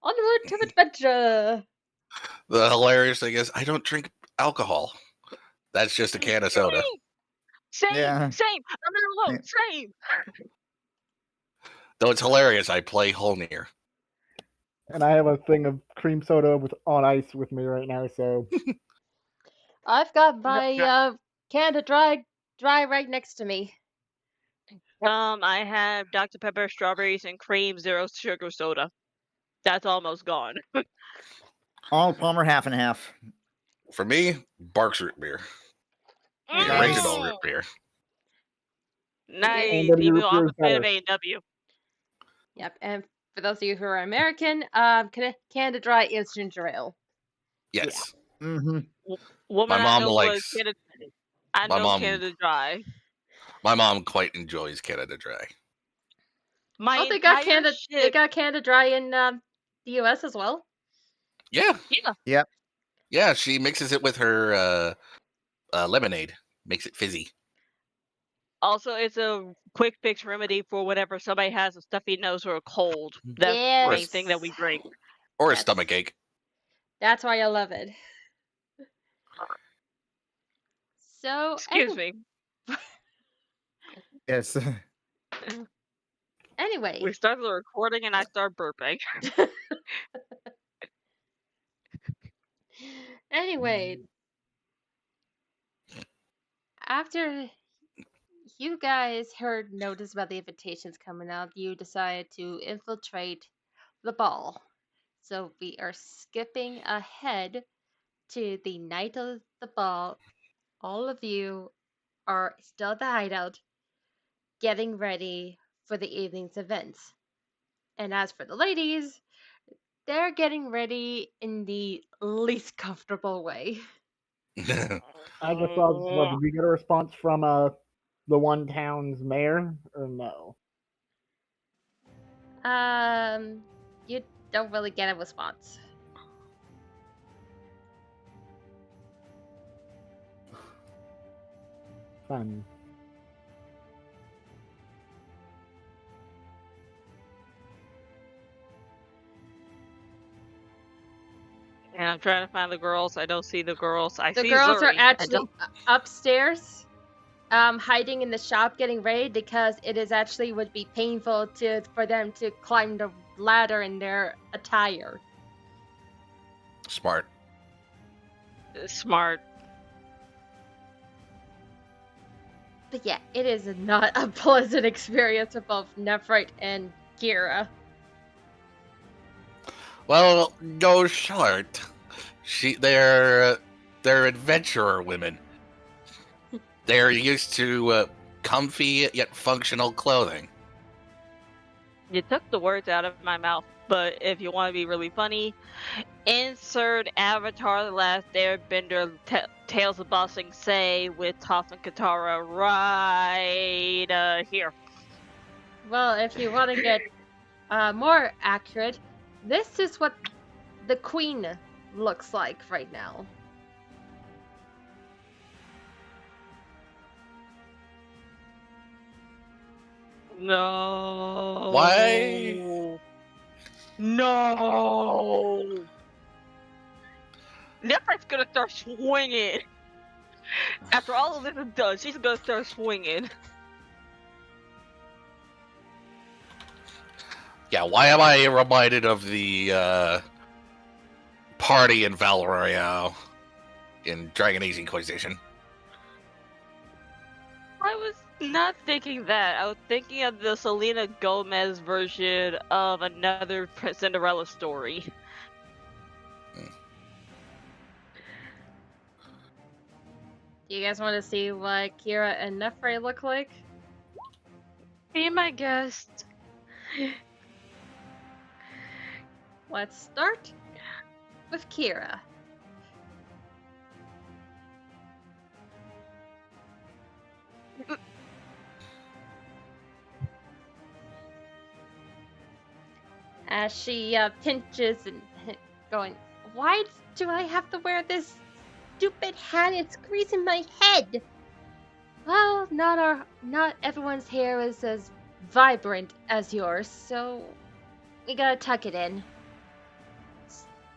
Onward to adventure! The hilarious thing is, I don't drink alcohol. That's just a can of soda. Same. Yeah. Same. I'm not alone. Same. Though it's hilarious, I play Holnir. And I have a thing of cream soda on ice with me right now, so I've got my can of dry right next to me. I have Dr. Pepper, strawberries, and cream, zero sugar soda. That's almost gone. All Palmer, half and half. For me, Barks root beer. The Nice. original root beer. Nice. Anybody Even root though I'm beer a is fan of better. A&W. Yep, and for those of you who are American, can of dry is ginger ale. Yes. Mm-hmm. Woman My I mom know likes- was Canada. I my know mom- Canada Dry. My mom quite enjoys Canada Dry. My Oh, they got entire they got Canada Dry in the U.S. as well. Yeah. Yeah. Yeah, she mixes it with her lemonade. Makes it fizzy. Also, it's a quick fix remedy for whenever somebody has a stuffy nose or a cold. That's Yes. the main thing that we drink. Or a Yes. stomach ache. That's why I love it. So, Excuse me. Yes. Anyway. We started the recording and I start burping. Anyway, after you guys heard notice about the invitations coming up, you decided to infiltrate the ball. So we are skipping ahead to the night of the ball. All of you are still at the hideout, getting ready for the evening's events. And as for the ladies, they're getting ready in the least comfortable way. I just saw. Did we get a response from the one town's mayor or no? You don't really get a response. Fun. And I'm trying to find the girls. I don't see the girls. I The see girls Zuri. are actually upstairs, hiding in the shop, getting ready because it is actually would be painful for them to climb the ladder in their attire. Smart. Smart. But yeah, it is not a pleasant experience for both Nephrite and Kira. Well, go short. They're adventurer women. They're used to comfy yet functional clothing. You took the words out of my mouth, but if you want to be really funny, insert Avatar: The Last Airbender Tales of Bossing Say with Toph and Katara right here. Well, if you want to get more accurate, this is what the queen looks like right now. No. Why? No. Nephite's gonna start swinging. After all of this is done, she's gonna start swinging. Yeah, why am I reminded of the party in Val Royale in Dragon Age Inquisition? I was not thinking that. I was thinking of the Selena Gomez version of another Cinderella story. Do you guys want to see what Kira and Nephrite look like? Be my guest. Let's start with Kira. As she pinches and going, why do I have to wear this stupid hat? It's greasing my head. Well, not everyone's hair is as vibrant as yours, so we gotta tuck it in.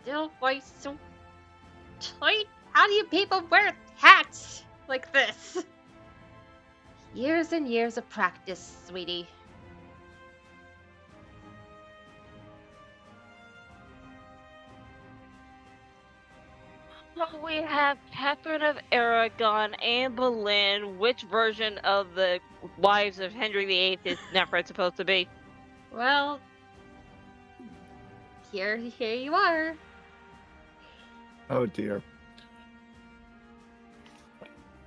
Still voice so tight? How do you people wear hats like this? Years and years of practice, sweetie. So we have Catherine of Aragon, Anne Boleyn. Which version of the wives of Henry VIII is Nephrit supposed to be? Well, here you are. Oh dear.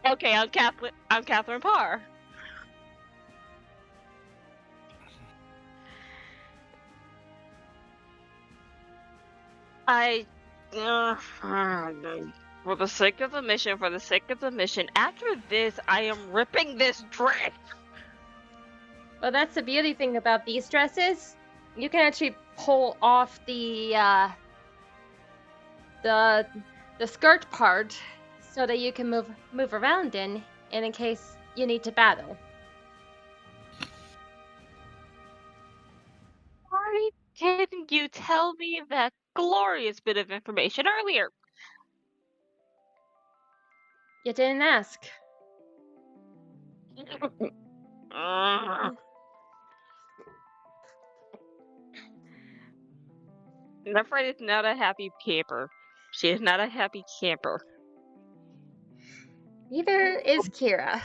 Okay, I'm Catherine Parr. I, for the sake of the mission, after this, I am ripping this dress. Well, that's the beauty thing about these dresses. You can actually pull off the skirt part so that you can move around in case you need to battle. Why didn't you tell me that glorious bit of information earlier? You didn't ask. Nephrit is not a happy camper. She is not a happy camper. Neither is Kira.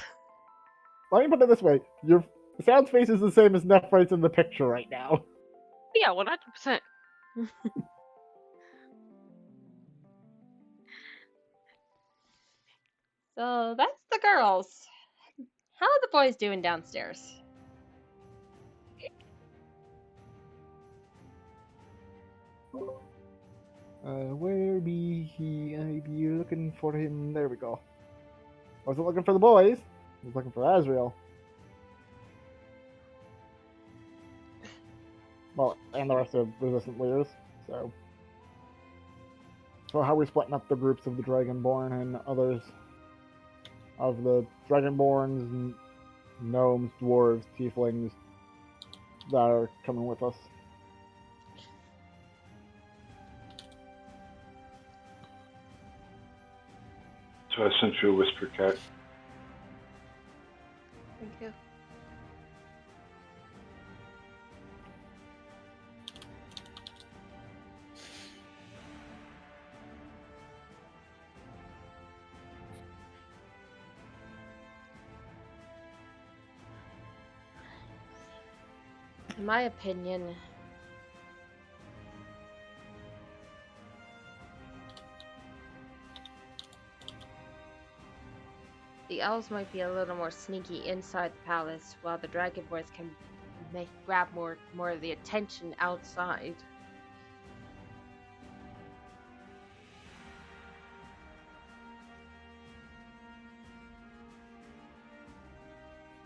Let me put it this way: your sound face is the same as Nephrite's in the picture right now. Yeah, 100%. So that's the girls. How are the boys doing downstairs? Where be he? I be looking for him. There we go. Wasn't looking for the boys. I was looking for Azrael. Well, and the rest of resistant leaders. So how are we splitting up the groups of the Dragonborn and others of the Dragonborns, gnomes, dwarves, tieflings that are coming with us? So I sent you a whisper cat. Thank you. In my opinion, the elves might be a little more sneaky inside the palace, while the dragonborns can grab more of the attention outside.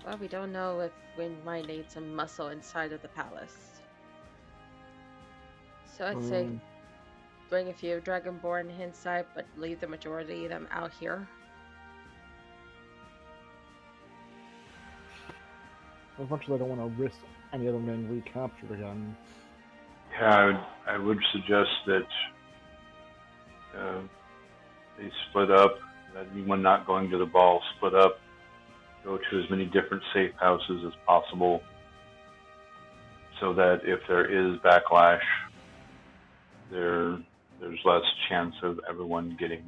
Well, we don't know if we might need some muscle inside of the palace. So I'd say bring a few dragonborn inside, but leave the majority of them out here. As much as I don't want to risk any of them being recaptured again. Yeah, I would suggest that they split up. That anyone not going to the ball split up. Go to as many different safe houses as possible, so that if there is backlash, there's less chance of everyone getting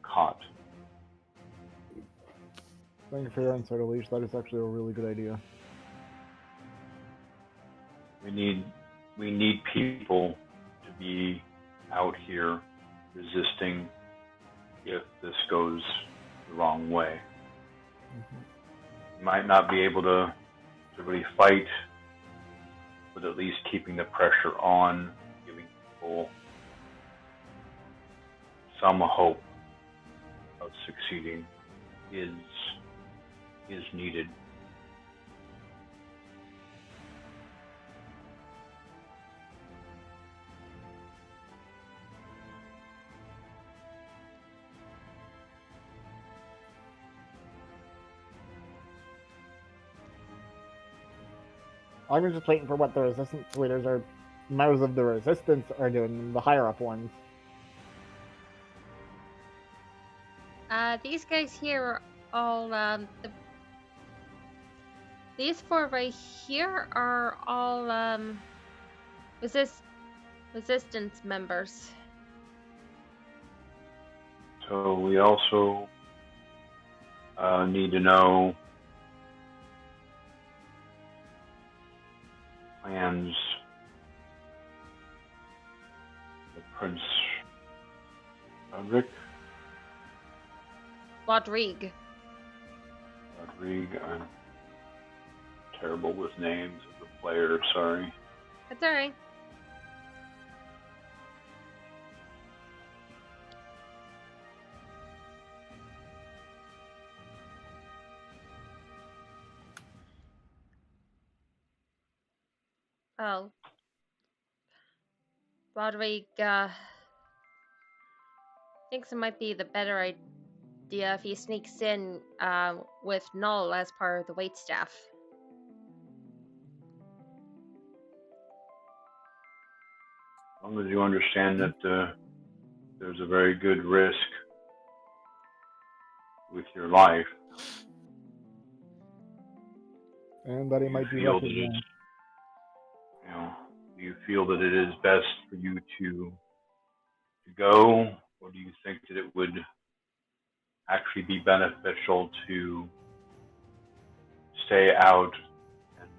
caught. Thank you for your insight, Elise. That is actually a really good idea. We need people to be out here resisting if this goes the wrong way. You might not be able to really fight, but at least keeping the pressure on, giving people some hope of succeeding is needed. I'm just waiting for what the resistance leaders are, members of the resistance are doing, the higher up ones. These guys here are all these four right here are all resistance members. So we also need to know plans. The Prince Rodrigue. Rodrigue. I'm terrible with names of the player. Sorry. That's alright. Oh, Rodrigue thinks it might be the better idea if he sneaks in with Null as part of the waitstaff. As long as you understand that there's a very good risk with your life. And that he You might be feel that recognized. it's, do you feel that it is best for you to go, or do you think that it would actually be beneficial to stay out and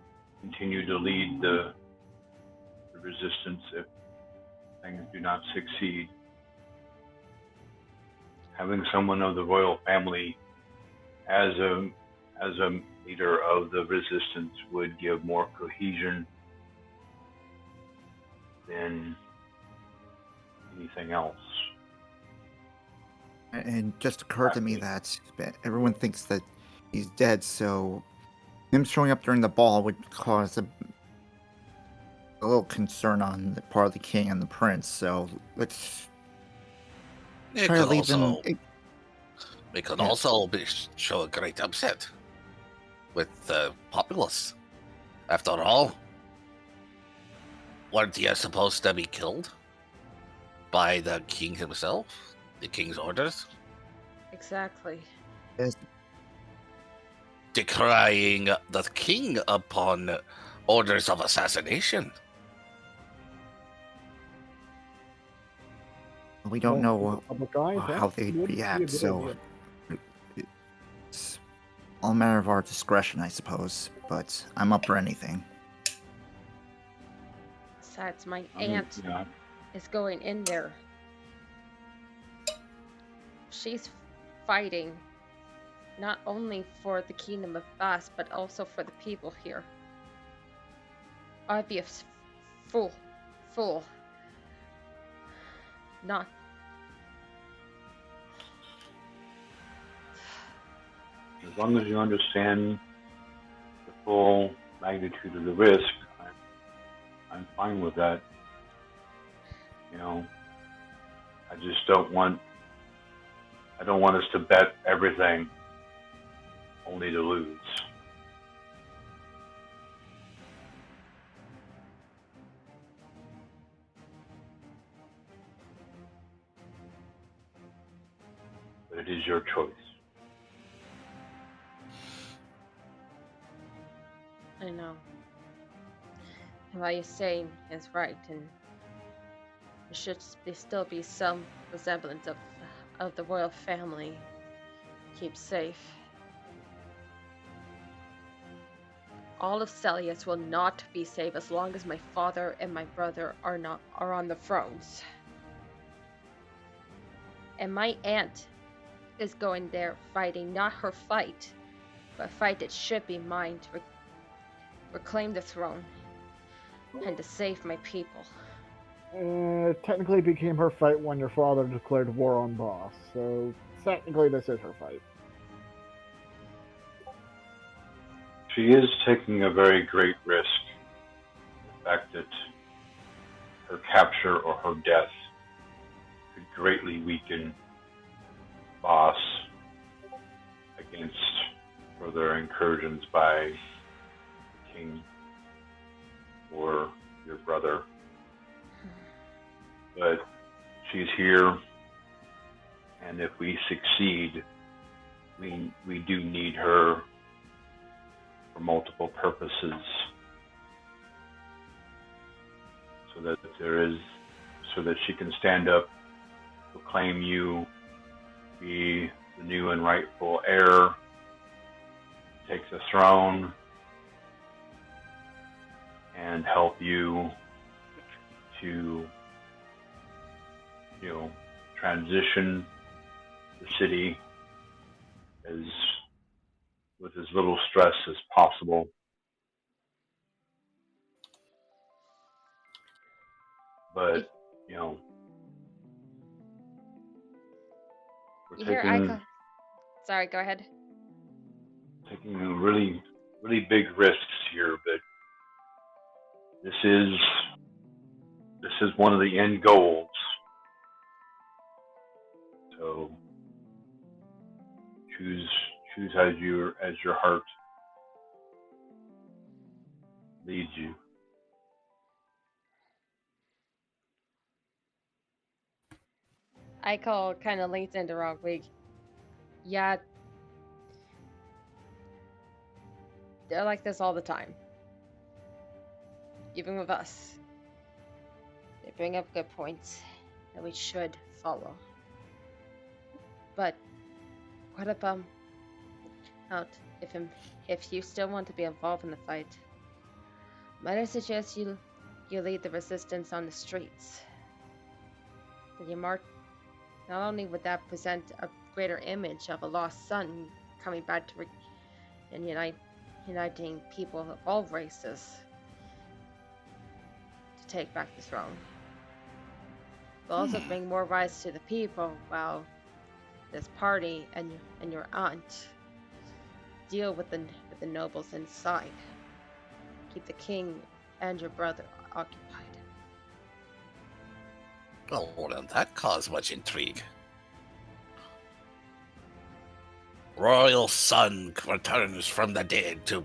continue to lead the resistance if things do not succeed? Having someone of the royal family as a leader of the resistance would give more cohesion than anything else. And just occurred to me that everyone thinks that he's dead, so him showing up during the ball would cause a little concern on the part of the king and the prince. So let's It try to could leave him. also it could Yeah. also show a great upset with the populace. After all, weren't you supposed to be killed by the king himself? The king's orders? Exactly. Decrying the king upon orders of assassination. We don't know how that they would be a react, good so idea. it's all a matter of our discretion, I suppose. But I'm up for anything. Besides, my aunt Yeah. is going in there. She's fighting not only for the kingdom of Bas, but also for the people here. I'd be a fool not. As long as you understand the full magnitude of the risk, I'm fine with that. I just don't want us to bet everything only to lose. But it is your choice. I know. And what you're saying is right, and there should still be some resemblance of the royal family. Keep safe. All of Celius will not be safe as long as my father and my brother are on the thrones. And my aunt is going there fighting not her fight, but a fight that should be mine to reclaim the throne and to save my people. It technically became her fight when your father declared war on Boss, so technically this is her fight. She is taking a very great risk. The fact that her capture or her death could greatly weaken Boss against further incursions by the king or your brother. But she's here, And if we succeed, we do need her for multiple purposes, so that she can stand up, proclaim you, be the new and rightful heir, take the throne, and help you to, transition the city with as little stress as possible. But, we're You hear taking Sorry, go ahead. really, really big risks here, but this is one of the end goals. So choose as your heart leads you. Eichel kind of leans into Rogwig. Yeah, they're like this all the time. Even with us. They bring up good points that we should follow. But what about if you still want to be involved in the fight? Might I suggest you lead the resistance on the streets? That you march. Not only would that present a greater image of a lost son coming back to and uniting people of all races to take back the throne, but also bring more rights to the people while this party and your aunt deal with the nobles inside. Keep the king and your brother occupied. Well, wouldn't that cause much intrigue? Royal son returns from the dead to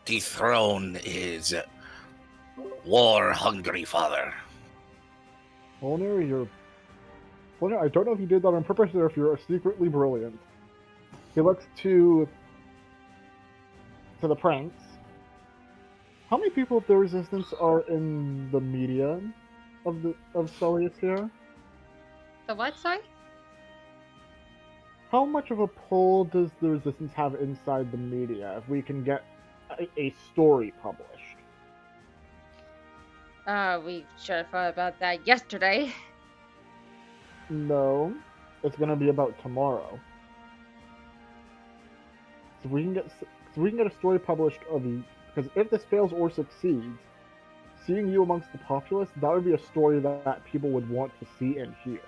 dethrone his war-hungry father. Culinary, I don't know if you did that on purpose or if you're secretly brilliant. He looks to the prince. How many people of the resistance are in the media of Sullius here? The what, sorry? How much of a pull does the resistance have inside the media if we can get a story published? We should have thought about that yesterday. No, it's gonna be about tomorrow. So we can get a story published of you, because if this fails or succeeds, seeing you amongst the populace, that would be a story that people would want to see and hear.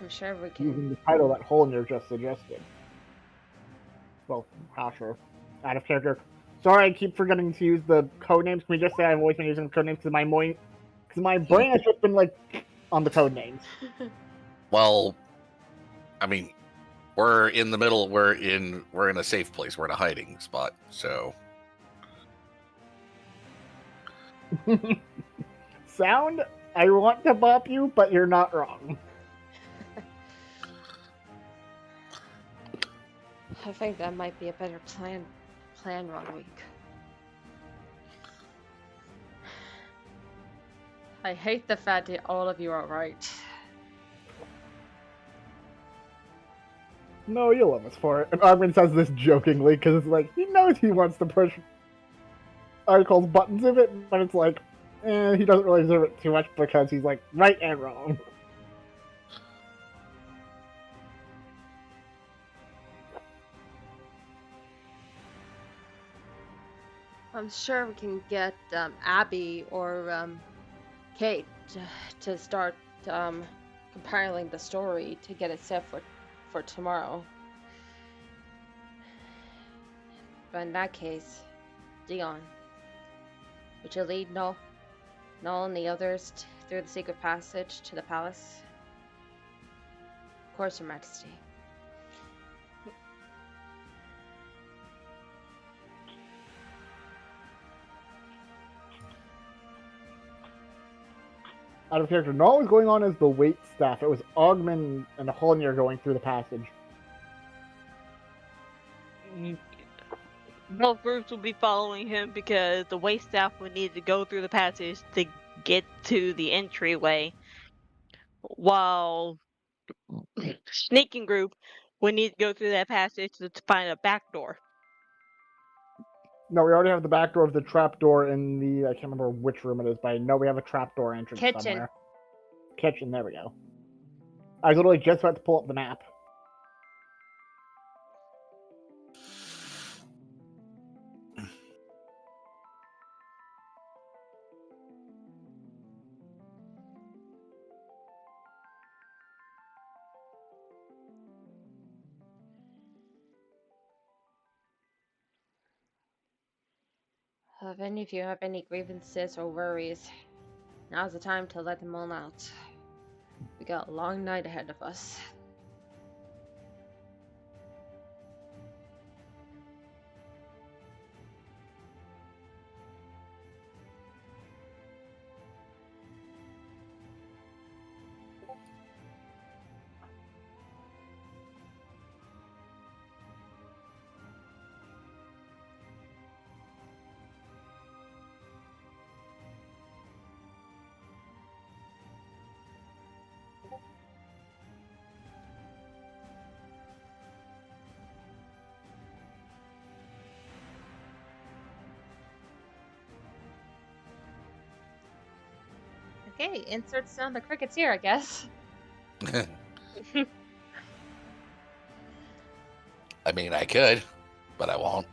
I'm sure we can. Using the title that Hollinger just suggested. Well, Hasher. Out of character. Sorry, I keep forgetting to use the code names. Can we just say I've always been using the code names because my brain has just been on the code names. Well, I mean, we're in the middle. We're in a safe place. We're in a hiding spot. So, Sound, I want to bop you, but you're not wrong. I think that might be a better plan, Roderick. I hate the fact that all of you are right. No, you'll love us for it. And Armin says this jokingly because it's like he knows he wants to push Article's buttons of it, but it's like, he doesn't really deserve it too much because he's like right and wrong. I'm sure we can get Abby or Kate to start compiling the story to get it set for tomorrow. But in that case, Dion, would you lead Null and the others through the secret passage to the palace? Of course, Your Majesty. Out of character. No one was going on as the wait staff. It was Augman and Holnier going through the passage. Both groups will be following him because the wait staff would need to go through the passage to get to the entryway, while sneaking group would need to go through that passage to find a back door. No, we already have the back door of the trap door in the. I can't remember which room it is, but I know we have a trap door entrance Kitchen. somewhere. Kitchen, there we go. I was literally just about to pull up the map. If any of you have any grievances or worries, now's the time to let them all out. We got a long night ahead of us. Okay, insert sound the crickets here, I guess. I mean, I could, but I won't.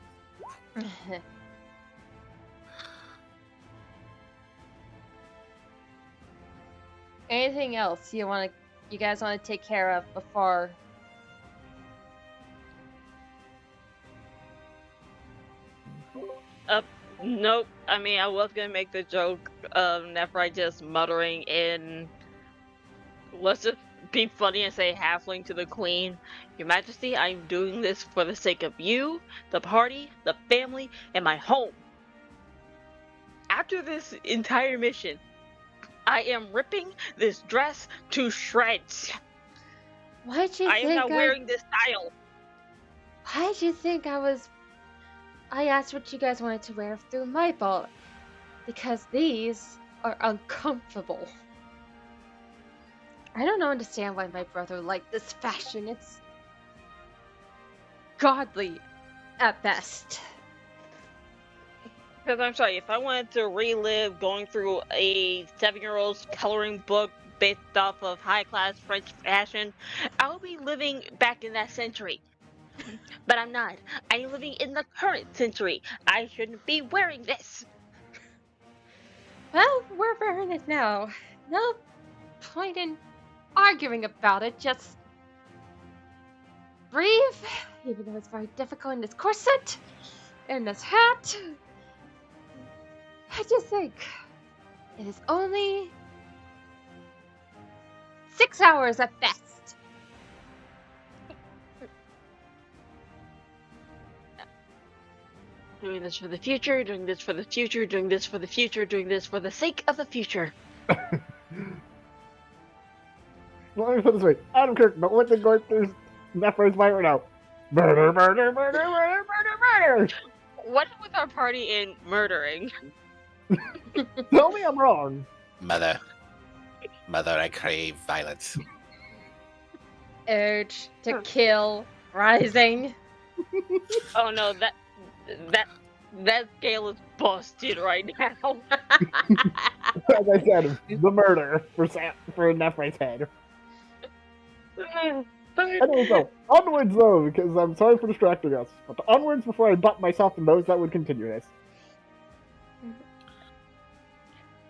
Anything else you guys want to take care of before? Nope. I mean, I was gonna make the joke of Nephrite just muttering in. Let's just be funny and say halfling to the queen. Your Majesty, I'm doing this for the sake of you, the party, the family, and my home. After this entire mission, I am ripping this dress to shreds. Why'd you I am think not wearing this style. Why'd you think I asked what you guys wanted to wear through my ball? Because these are uncomfortable. I don't understand why my brother liked this fashion. It's godly at best. Because I'm sorry, if I wanted to relive going through a 7-year-old's coloring book based off of high-class French fashion, I would be living back in that century. But I'm not. I'm living in the current century. I shouldn't be wearing this. Well, we're wearing it now. No point in arguing about it. Just breathe, even though it's very difficult in this corset and this hat. I just think it is only 6 hours at best. Doing this for the future, doing this for the future, doing this for the future, doing this for the sake of the future. Well, let me put it this way. Adam Kirk, but what's it going through Nephrite's mind right now? Murder, murder, murder, murder, murder, murder! What with our party in murdering? Tell me I'm wrong. Mother, I crave violence. Urge to kill rising. Oh no, that scale is busted right now. As I said, the murder for Nephrite's head. Anyway, so, onwards though, because I'm sorry for distracting us. But onwards before I butt myself in those that would continue this.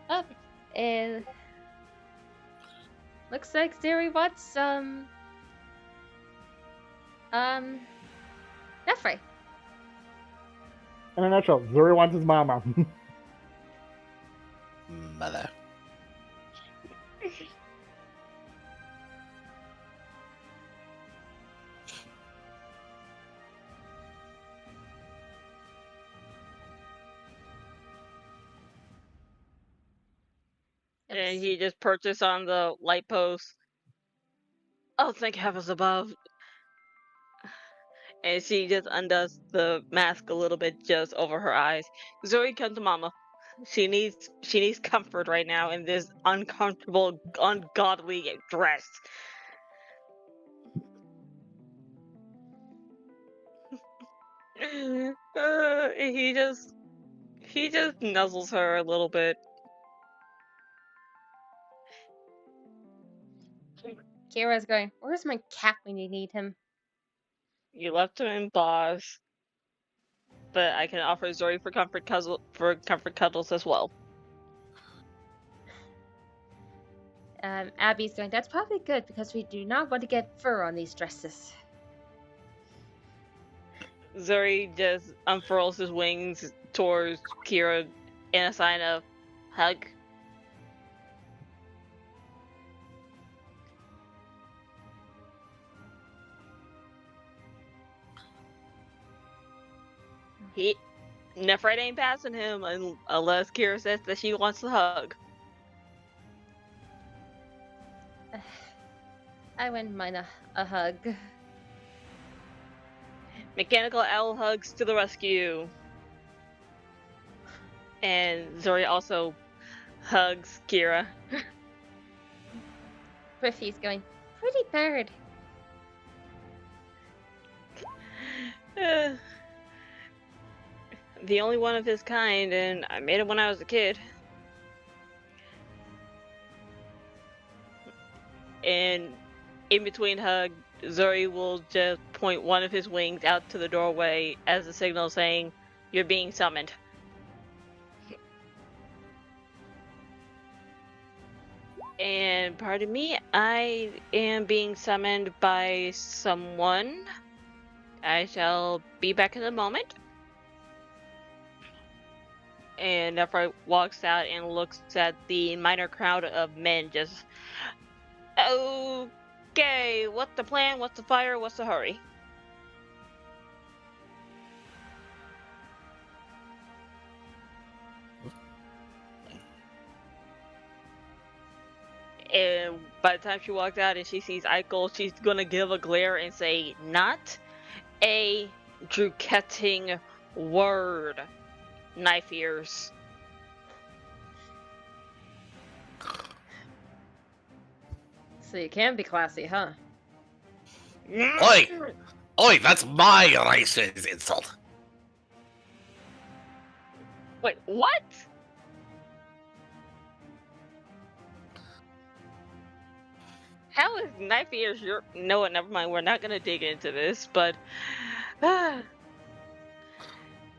Oh, and looks like Zeri wants Nefri. In a nutshell, Zuri wants his mama. Mother. And he just perches on the light post. Oh, thank heavens above. And she just undoes the mask a little bit just over her eyes. Zoe, come to mama. She needs comfort right now in this uncomfortable, ungodly dress. He just nuzzles her a little bit. Kira's going, where's my cat when you need him? You left him in Boss, but I can offer Zori for comfort cuddles as well. Abby's going, that's probably good because we do not want to get fur on these dresses. Zuri just unfurls his wings towards Kira in a sign of hug. Nefrite ain't passing him unless Kira says that she wants to hug. I wouldn't mind a hug. Mechanical owl hugs to the rescue. And Zori also hugs Kira. Priffy's going, pretty bird. The only one of his kind, and I made it when I was a kid. And in between hug, Zuri will just point one of his wings out to the doorway as a signal saying, "You're being summoned." And pardon me, I am being summoned by someone. I shall be back in a moment. And Nephra walks out and looks at the minor crowd of men just, okay, what's the plan? What's the fire? What's the hurry? And by the time she walks out and she sees Eichel, she's gonna give a glare and say, not a Druketting word, knife ears. So you can be classy, huh? Oi! Oi, that's my racist insult. Wait, what? How is knife ears your... No, never mind, we're not gonna dig into this, but...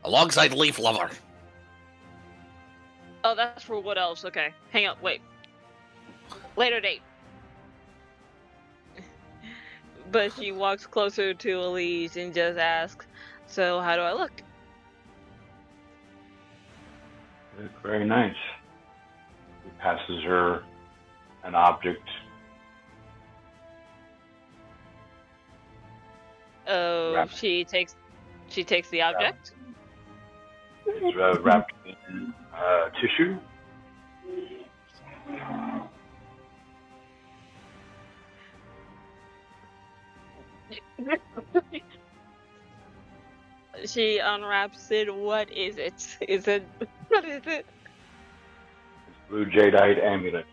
Alongside Leaf Lover. Oh, that's for what else? Okay, hang on, wait. Later date. But she walks closer to Elise and just asks, so how do I look? Very nice. He passes her an object. Oh, Wrapped. she takes the object? It's wrapped in tissue. She unwraps it. What is it? What is it? Blue jadeite amulet.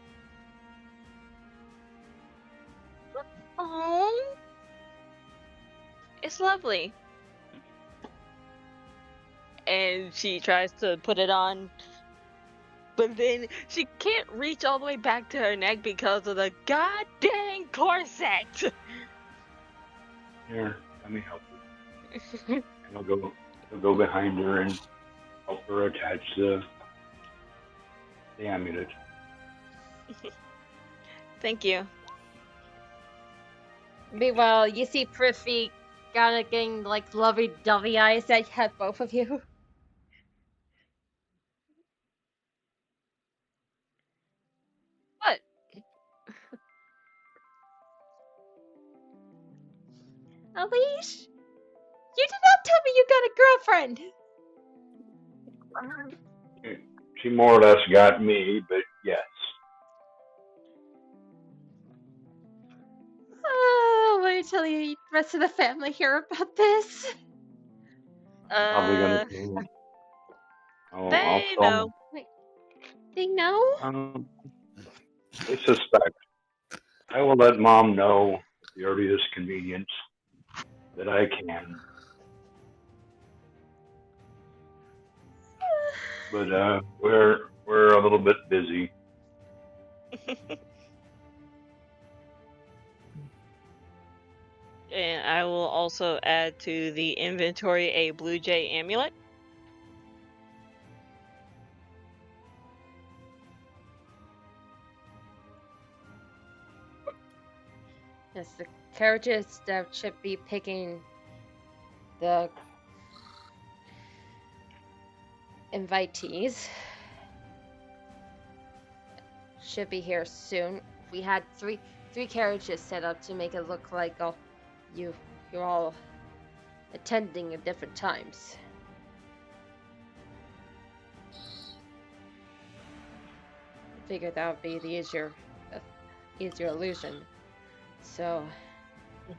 Oh, it's lovely. And she tries to put it on, but then she can't reach all the way back to her neck because of the goddamn corset. Here, let me help you. And I'll go behind her and help her attach the amulet. Thank you. Meanwhile, you see Priffy kind of getting like lovey-dovey eyes at both of you. What? Elise, you did not tell me you got a girlfriend. She more or less got me, but yes. tell the rest of the family here about this? Probably gonna do. I'll They tell know. They know? them. They suspect. I will let Mom know at the earliest convenience that I can. But we're a little bit busy. And I will also add to the inventory a Blue Jay amulet. Yes, the carriages that should be picking the invitees should be here soon. We had three carriages set up to make it look like you're all attending at different times. I figured that would be the easier illusion. So I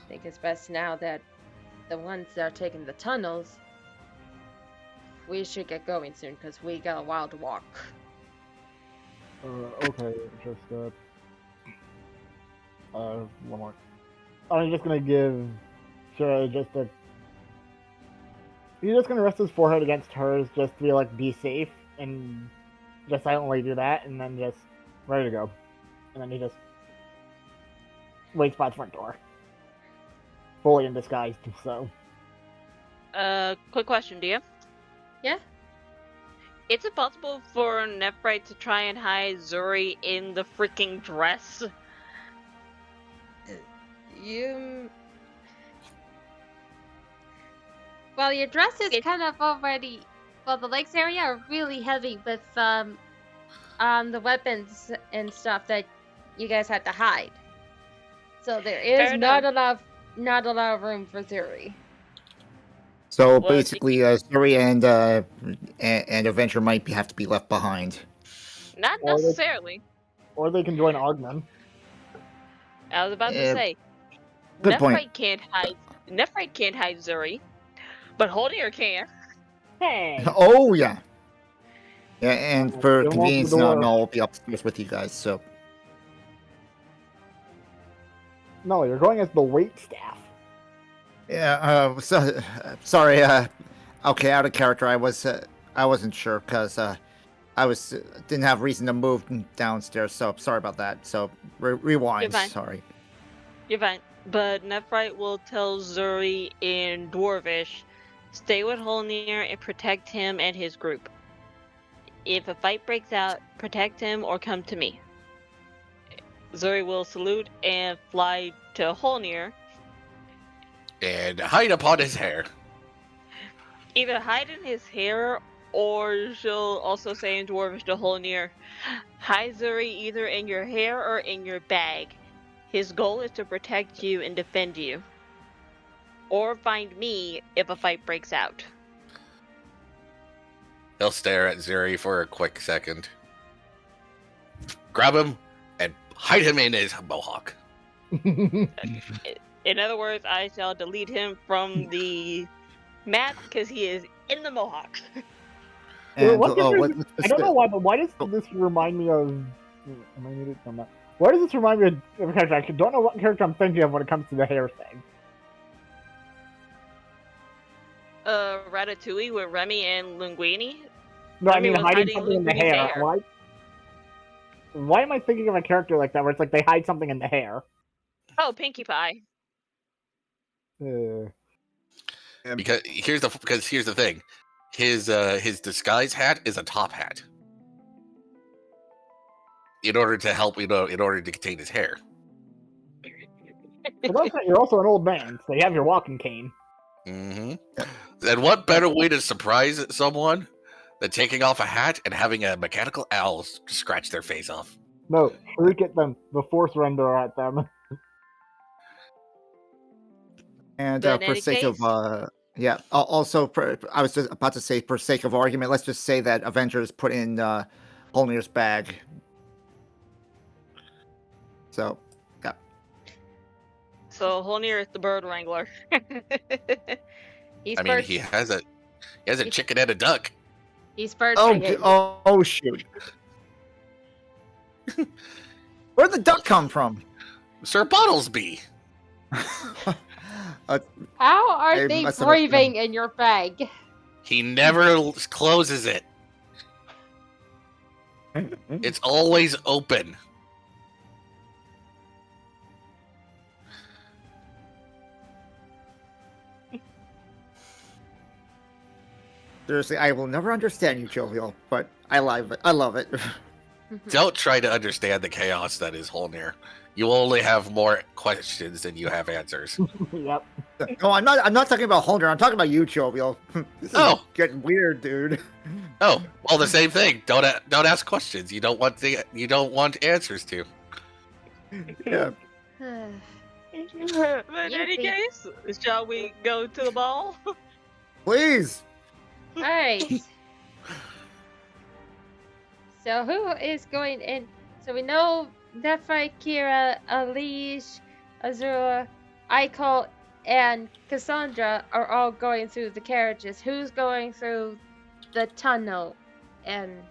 think it's best now that the ones that are taking the tunnels, we should get going soon because we got a while to walk. Okay, just one more. I'm just gonna give Shira just a. He's just gonna rest his forehead against hers, just to be like, be safe, and just silently do that, and then just ready to go. And then he just waits by the front door, fully in disguise. So. Quick question, Dia. Yeah? Is it possible for Nephrite to try and hide Zuri in the freaking dress? Well, your dress is It- kind of already. Well, the legs area are really heavy with the weapons and stuff that you guys had to hide. So there is Fair not a lot of room for Zuri. So Well, basically, Suri and Adventure might have to be left behind. Not Or they- necessarily. Or they can join Ogden. I was about to say. good point. Nephrite can't hide Zuri, but Holdier can. Hey! Oh yeah, yeah. And for Don't open the convenience, door. no, I'll be upstairs with you guys. So No, you're going as the wait staff. yeah. Sorry. Okay, out of character. I wasn't sure because didn't have reason to move downstairs. So sorry about that. So rewind. You're fine. Sorry. You're fine. But Nephrite will tell Zuri in Dwarvish, stay with Holnir and protect him and his group. If a fight breaks out, protect him or come to me. Zuri will salute and fly to Holnir. And hide upon his hair. Either hide in his hair, or she'll also say in Dwarvish to Holnir, hide Zuri either in your hair or in your bag. His goal is to protect you and defend you. Or find me if a fight breaks out. He'll stare at Zuri for a quick second. Grab him and hide him in his mohawk. In other words, I shall delete him from the map because he is in the mohawk. And what difference- let's I don't know why, but why does this remind me of? Am I muted? No, I'm not. Why does this remind me of a character? I don't know what character I'm thinking of when it comes to the hair thing. Ratatouille with Remy and Linguini. No, I Remy mean was hiding hiding something in the Linguini's hair. hair. Why am I thinking of a character like that where it's like they hide something in the hair? Oh, Pinkie Pie. Because here's the thing. His disguise hat is a top hat. In order to help, in order to contain his hair. But also, you're also an old man, so you have your walking cane. Mm-hmm. And what better way to surprise someone than taking off a hat and having a mechanical owl scratch their face off? No, shriek at them. The force render at them. And But in for any sake case- of yeah, also I was just about to say, for sake of argument, let's just say that Avengers put in Holnir's bag. So, yeah. So Holnir is the bird wrangler. He's I mean, bird. he has a He- chicken and a duck. He's bird Oh, trained. oh, shoot. Where'd the duck come from? Sir Bottlesby. How are I they must have missed breathing in your bag? He never closes it. It's always open. Seriously, I will never understand you, Jovial, but I love it. I love it. Don't try to understand the chaos that is Holnir. You only have more questions than you have answers. Yep. No, I'm not. I'm not talking about Holder. I'm talking about you, Jovial. This is Oh. getting weird, dude. Oh, well, the same thing. Don't ask questions. You don't want answers to. Yeah. In You any think- case, shall we go to the ball? Please. All right. So who is going in? So we know Nephi, Kira, Alish, Azura, Icole, and Cassandra are all going through the carriages. Who's going through the tunnel? And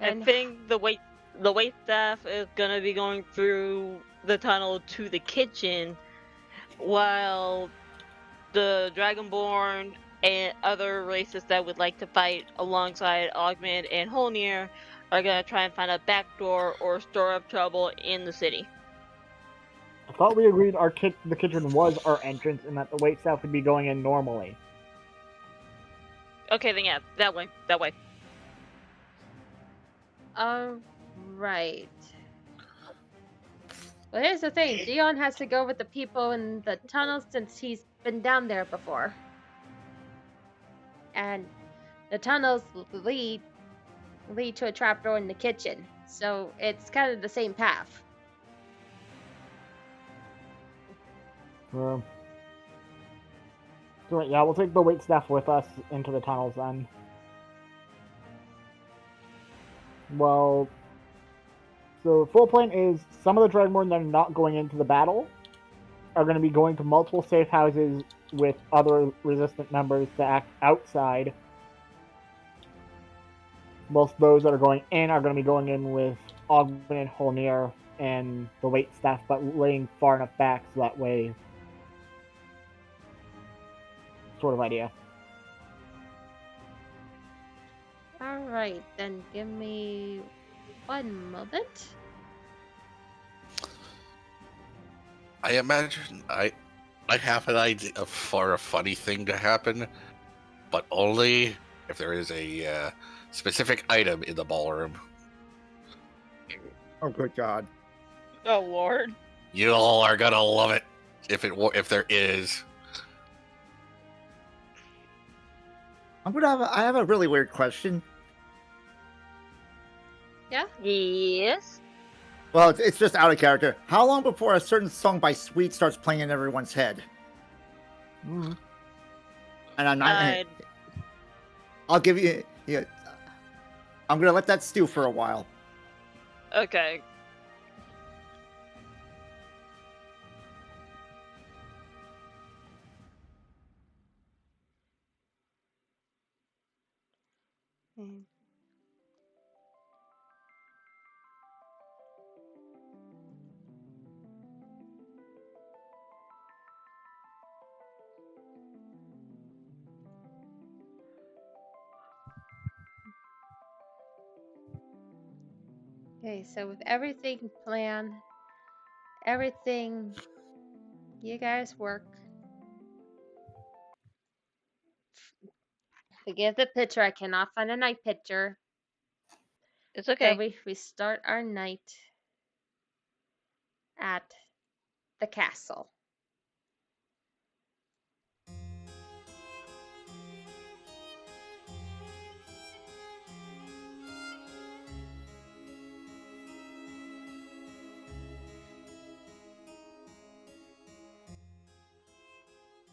I think the wait staff is gonna be going through the tunnel to the kitchen, while the Dragonborn and other races that would like to fight alongside Augment and Holnir are gonna try and find a back door or store up trouble in the city. I thought we agreed the kitchen was our entrance and that the wait staff would be going in normally. Okay, then yeah, that way. right. Well, here's the thing. Dion has to go with the people in the tunnel since he's been down there before. And the tunnels lead to a trapdoor in the kitchen. So it's kind of the same path. So yeah, we'll take the wait staff with us into the tunnels then. Well, so full plan is some of the Dragonborn that are not going into the battle are going to be going to multiple safe houses with other resistant members to act outside. Most of those that are going in are going to be going in with Augment and Holnir and the wait staff, but laying far enough back so that way. Sort of idea. Alright, then give me one moment. I imagine I have an idea for a funny thing to happen, but only if there is a specific item in the ballroom. Oh, good God. Oh lord. You all are gonna love it if there is. I have a really weird question. Yeah? Yes. Well, it's just out of character. How long before a certain song by Sweet starts playing in everyone's head? Mm. And I'm not. I'll give you. Yeah, I'm gonna let that stew for a while. Okay. Okay, so with everything planned, everything you guys work. Forgive the picture, I cannot find a night picture. It's So okay. we start our night at the castle.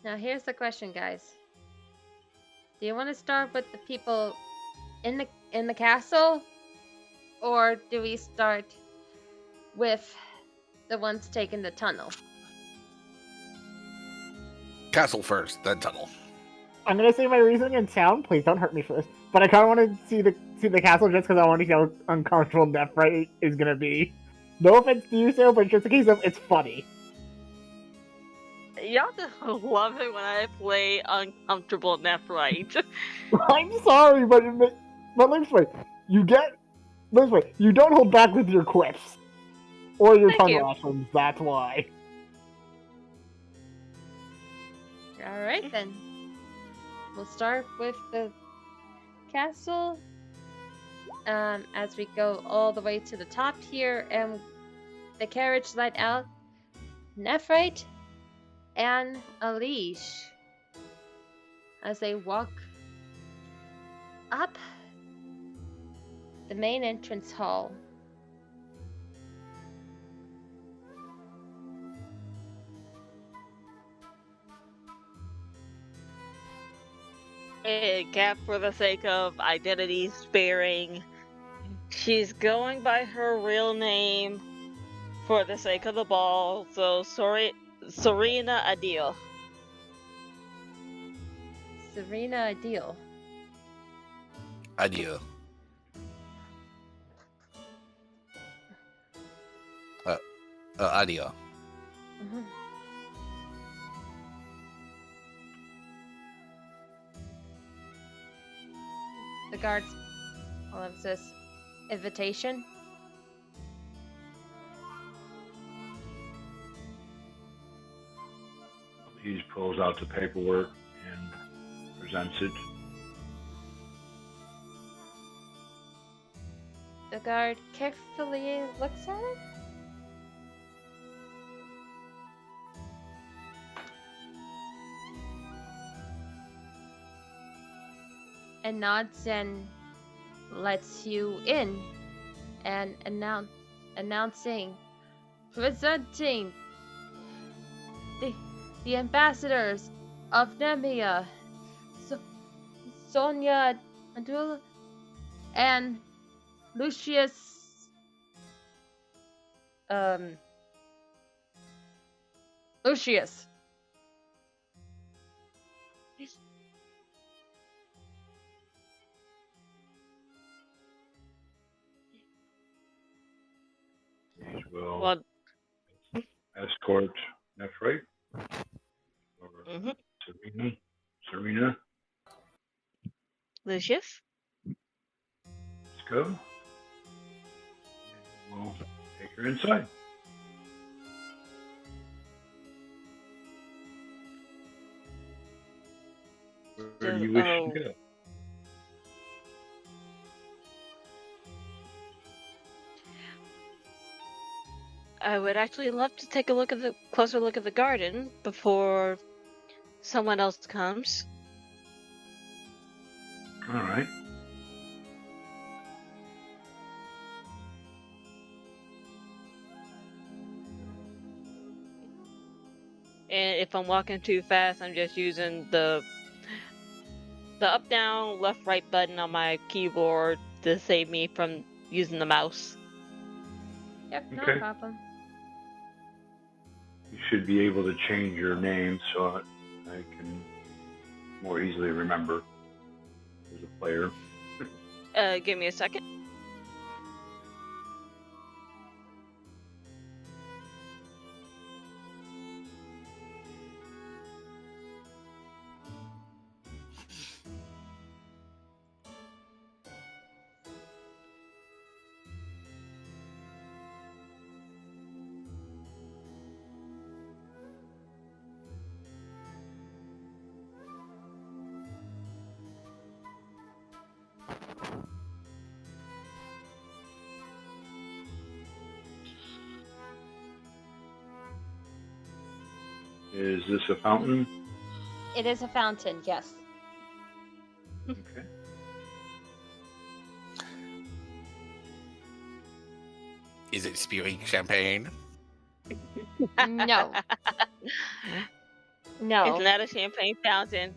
Now here's the question, guys. Do you want to start with the people in the castle, or do we start with the ones taking the tunnel? Castle first, then tunnel. I'm gonna say my reasoning in town. Please don't hurt me for this. But I kind of want to see the castle just because I want to see how uncomfortable Nephrite is gonna be. No offense to you, Sarah, but just in case of it's funny. Y'all just love it when I play uncomfortable Nephrite. I'm sorry, but let's wait. Let's wait. You don't hold back with your quips or your Thank tongue you. lashings. That's why. All right then. We'll start with the castle. As we go all the way to the top here, and the carriage light out Nephrite and Alish as they walk up the main entrance hall. Cap, for the sake of identity sparing, she's going by her real name for the sake of the ball. So Serena Adil. Serena Ideal. Idea. Idea. Mhm. The guards, all of this invitation. He pulls out the paperwork and presents it. The guard carefully looks at it. And nods and lets you in, and announcing, presenting the ambassadors of Nemia, Sonia Andula, and Lucius. Lucius. He will Well, escort Nephrite over mhm. Serena, Lucius. let's go. We'll take her inside. Where do you wish to go? I would actually love to take a closer look at the garden before someone else comes. All right. And if I'm walking too fast, I'm just using the up, down, left, right button on my keyboard to save me from using the mouse. Yep, no Okay. problem. You should be able to change your name so I can more easily remember as a player. Give me a second. Is this a fountain? It is a fountain, yes. Okay. Is it spewing champagne? No. No. It's not a champagne fountain.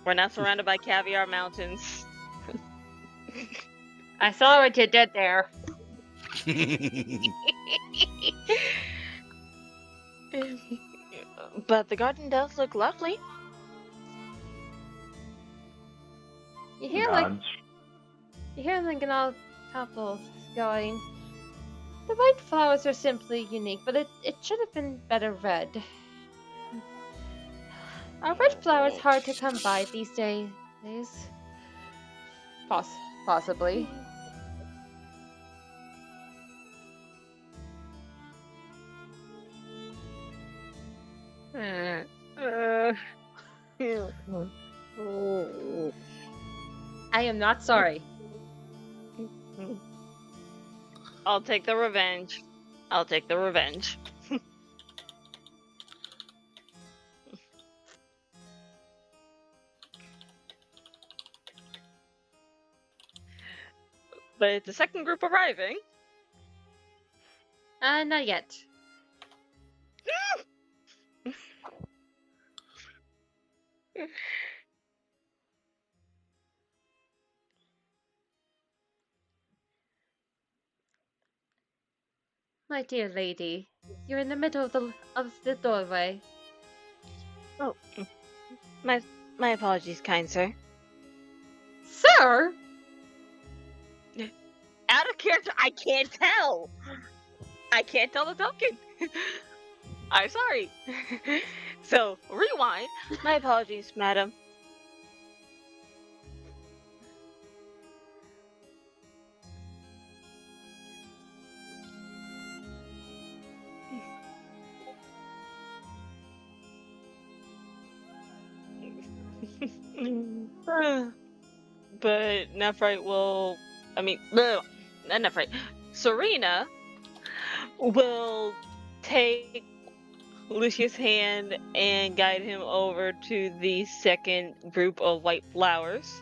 We're not surrounded by caviar mountains. I saw what you did there. But the garden does look lovely. You hear like Nods. Lincoln couples going. The white flowers are simply unique, but it should have been better red. Are red flowers hard to come by these days? Possibly. I am not sorry. I'll take the revenge. I'll take the revenge. But the second group arriving. Not yet. My dear lady, you're in the middle of the doorway. Oh, my apologies, kind sir. Sir! Out of character, I can't tell. I can't tell the token. I'm sorry. So, rewind. My apologies, madam. But Nephrite will. I mean, not Nephrite. Serena will take Lucius' hand and guide him over to the second group of white flowers.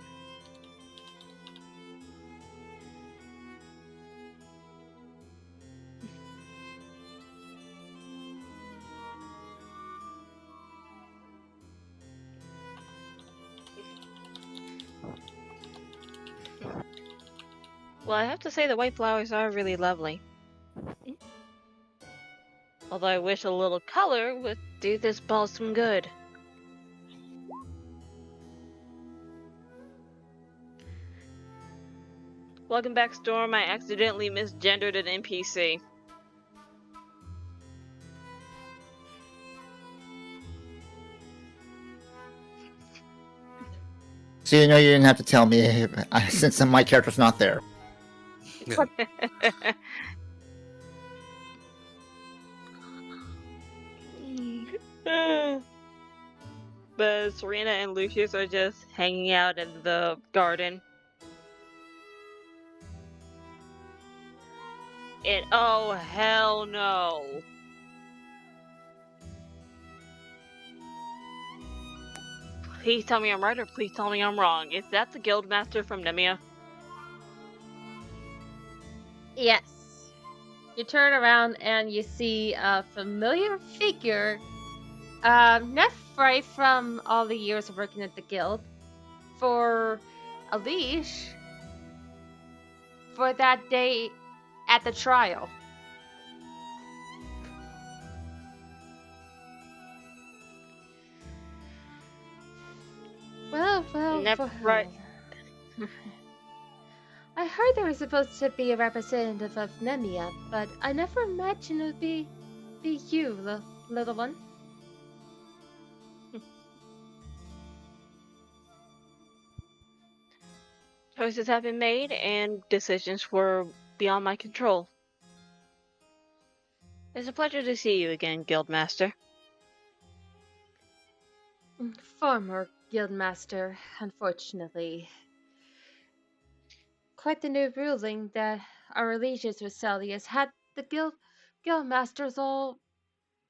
Well, I have to say the white flowers are really lovely. Although I wish a little color would do this ball some good. Welcome back, Storm. I accidentally misgendered an NPC. So you know you didn't have to tell me since my character's not there. But Serena and Lucius are just hanging out in the garden. And oh, hell no. Please tell me I'm right or please tell me I'm wrong. Is that the Guildmaster from Nemia? Yes. You turn around and you see a familiar figure. Nephrite from all the years of working at the guild. For Alish. For that day at the trial. Well, Nephrite. I heard there was supposed to be a representative of Nemia, but I never imagined it would be you, little one. Choices have been made and decisions were beyond my control. It's a pleasure to see you again, Guildmaster. Former guildmaster, unfortunately. Quite the new ruling that our allegiance with Celius had the guildmasters all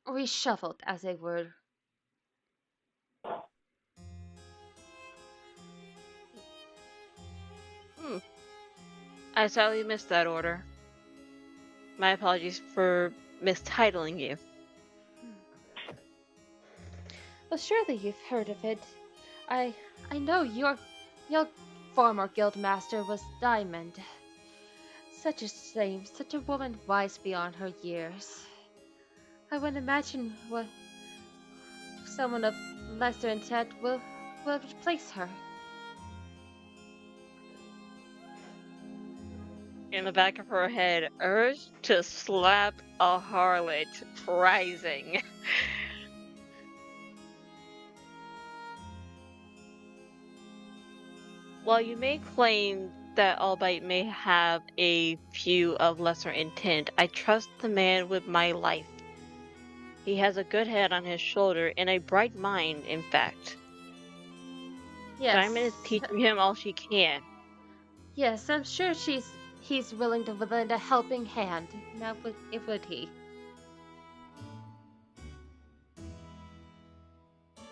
reshuffled, as they were. I sadly missed that order. My apologies for mistitling you. Well, surely you've heard of it. I know your former guild master was Diamond. Such a shame, such a woman wise beyond her years. I would imagine what someone of lesser intent will replace her. In the back of her head, urge to slap a harlot rising. While you may claim that Albite may have a few of lesser intent, I trust the man with my life. He has a good head on his shoulder and a bright mind, in fact. Diamond is Yes, teaching him all she can. yes, I'm sure he's willing to lend a helping hand. Now would he?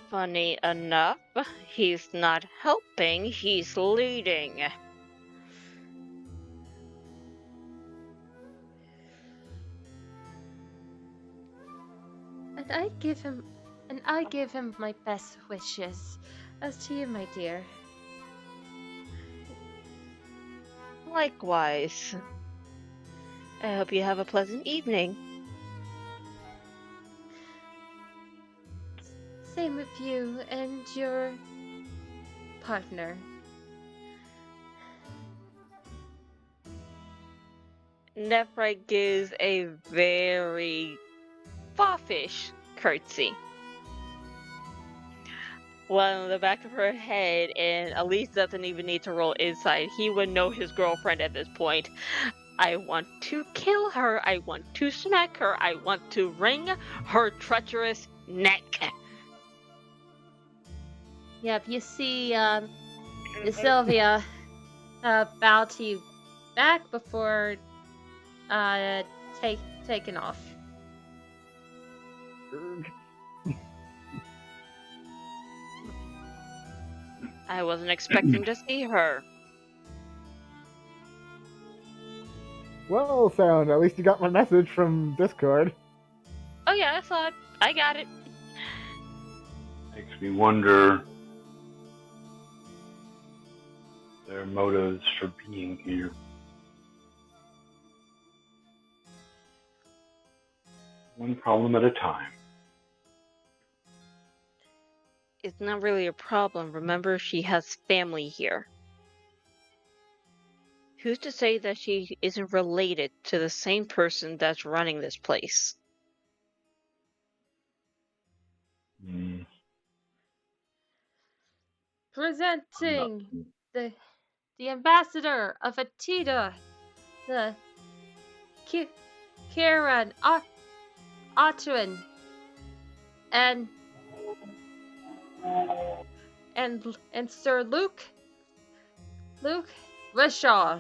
Funny enough, he's not helping, he's leading. And I give him my best wishes. As to you, my dear. Likewise. I hope you have a pleasant evening. Same with you and your partner. Nephrite gives a very foppish curtsy. Well, in the back of her head, and Elise doesn't even need to roll insight. He would know his girlfriend at this point. I want to kill her. I want to smack her. I want to wring her treacherous neck. Yep, you see Sylvia bow to you back before taking off. I wasn't expecting to see her. Well, Sound, at least you got my message from Discord. Oh yeah, I saw it. I got it. Makes me wonder their motives for being here. One problem at a time. It's not really a problem. Remember, she has family here. Who's to say that she isn't related to the same person that's running this place? I'm not. Presenting the ambassador of Atita, the Kieran Otwin, and Sir Luke Rishaw.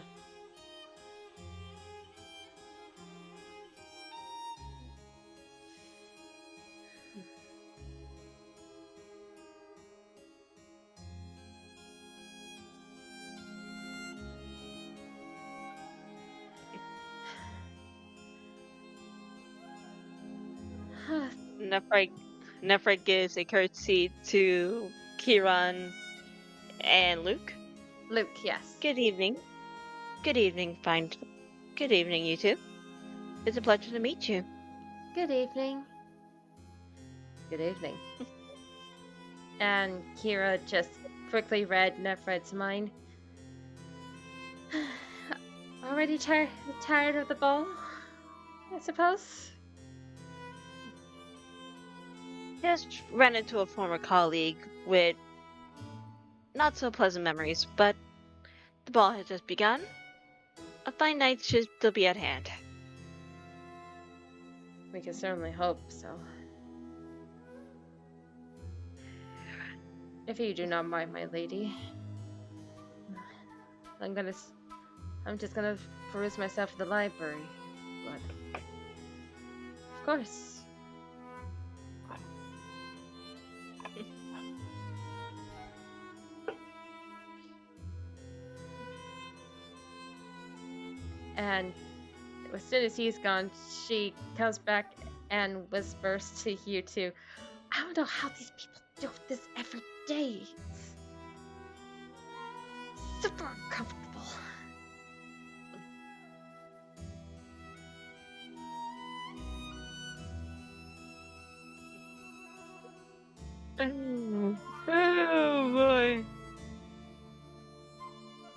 Nephrite gives a curtsy to Kieran and Luke. Luke, yes. Good evening. Good evening, Good evening, you two. It's a pleasure to meet you. Good evening. Good evening. And Kira just quickly read Nephrite's mind. Already tired of the ball, I suppose? Just ran into a former colleague with not so pleasant memories, but the ball has just begun. A fine night should still be at hand. We can certainly hope so. If you do not mind, my lady, I'm just gonna peruse myself in the library. But of course. And as soon as he's gone, she comes back and whispers to you two, I don't know how these people do this every day. It's super uncomfortable. Oh boy.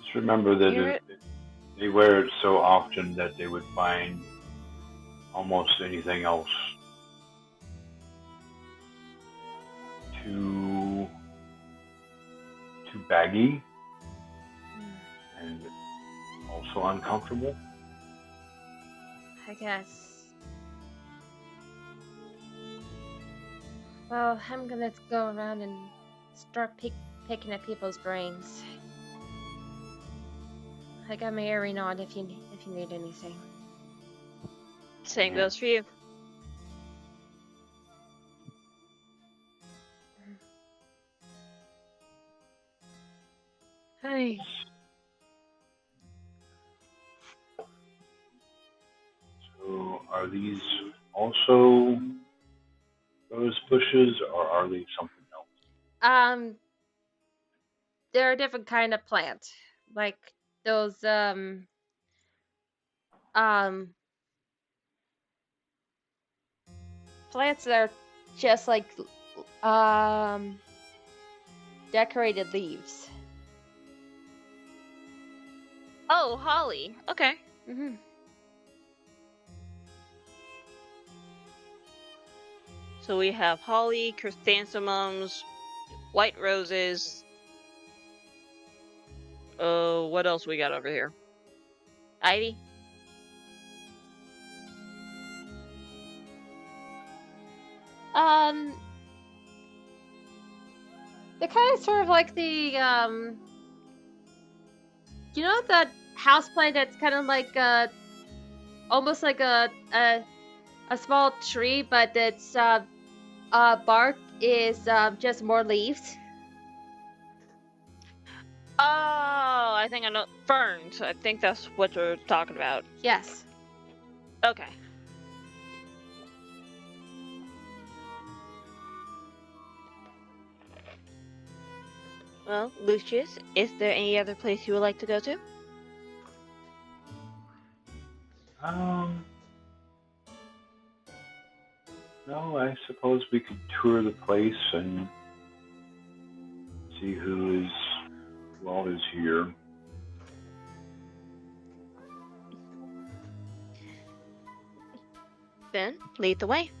Just remember that Garrett? they wear it so often that they would find almost anything else too baggy and also uncomfortable. I guess. Well, I'm gonna go around and start picking at people's brains. I got my earring on if you need anything. Same goes for you. Hey. So, are these also rose bushes, or are they something else? They're a different kind of plant, like those um plants that are just like decorated leaves. Oh, holly. Okay. Mm-hmm. So we have holly, chrysanthemums, white roses. What else we got over here? Ivy? They're kind of sort of like the you know that house plant that's kind of like almost like a small tree, but its bark is just more leaves. Oh, I think I know. Ferns. I think that's what you're talking about. Yes. Okay. Well, Lucius, is there any other place you would like to go to? Um, no, I suppose we could tour the place and see who all is here. Then lead the way.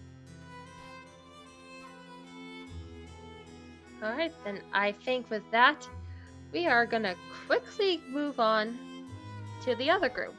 All right, then I think with that, we are gonna quickly move on to the other group.